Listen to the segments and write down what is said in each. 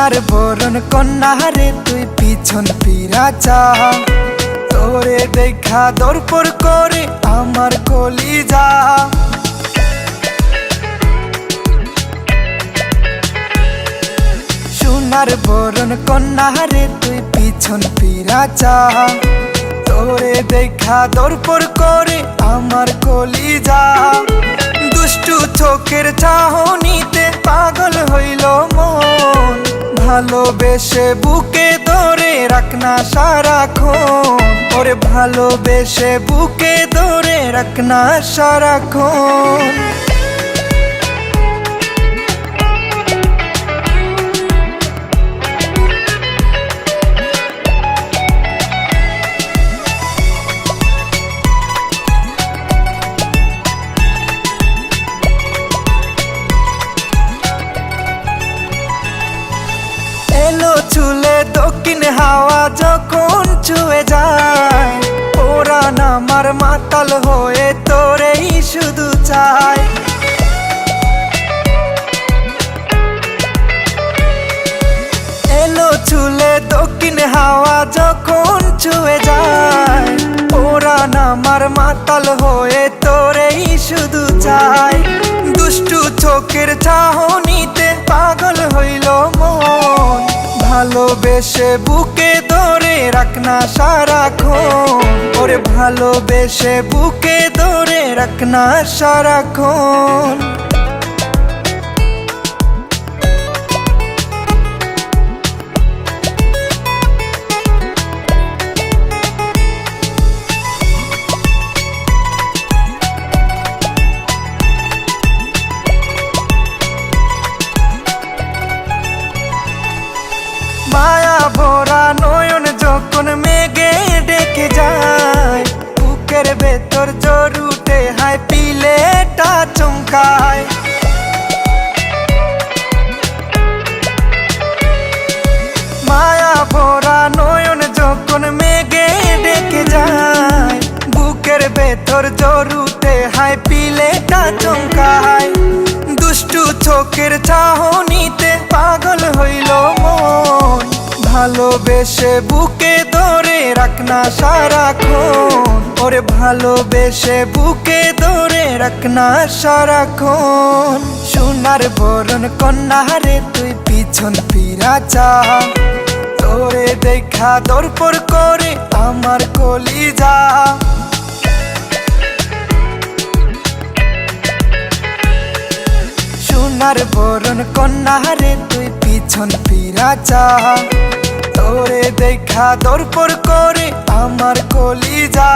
সোনার বরণ কন্যা রে তুই পিছন ফিরা চা, তোরে দেখা দরপর করে আমার কলিজা। সোনার বরণ কন্যা রে তুই পিছন ফিরা চা, তোরে দেখা দরপর করে আমার কলিজা। দুষ্টু চোখের চাহনিতে পাগল হইল মন, ভালোবেসে বুকে ধরে রাখনা সারাক্ষণ, ওরে ভালোবেসে বুকে ধরে রাখনা সারাক্ষণ। এলো চুলে দক্ষিণ হাওয়া যখন ছুঁয়ে যায়, ওরান আমার মাতাল হয়ে তোরেই শুধু চায়। এলো চুলে দক্ষিণ হাওয়া যখন ছুঁয়ে যায়, ওরান আমার মাতাল হয়ে তোরেই শুধু চায়। দুষ্টু চোখের চাহনিতে পাগল হইল মন, ভালোবেসে বুকে ধরে রাখনা সারাক্ষণ, ওরে ভালোবেসে বুকে ধরে রাখনা সারাক্ষণ। মায়া ভরা নয়ন যখন মেঘে ডেকে যায়, বুকের ভেতর জ্বর উঠে হায় পিলেটা চমকায়। মায়া ভরা নয়ন যখন মেঘে ডেকে যায়, বুকের ভেতর জ্বর উঠে হায় পিলেটা চমকায়। দুষ্টু চোখের চাহনিতে পাগল হইল মন, ভালোবেসে বুকে ধরে রাখনা সারাক্ষণ, ওরে ভালোবেসে বুকে ধরে রাখনা সারাক্ষণ। সোনার বরণ কন্যা রে তুই পিছন ফিরা চা, তোরে দেখা দরপর করে আমার কলিজা। সোনার বরণ কন্যা রে তুই পিছন ফিরা চা, তোরে দেখা দরপর করে আমার কলিজা।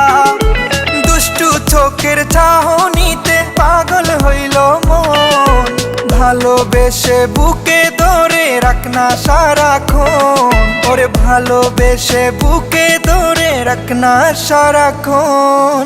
দুষ্টু চোখের চাহনিতে পাগল হইল মন, ভালোবেসে বুকে ধরে রাখনা সারাক্ষণ, ওরে ভালোবেসে বুকে ধরে রাখনা সারাক্ষণ।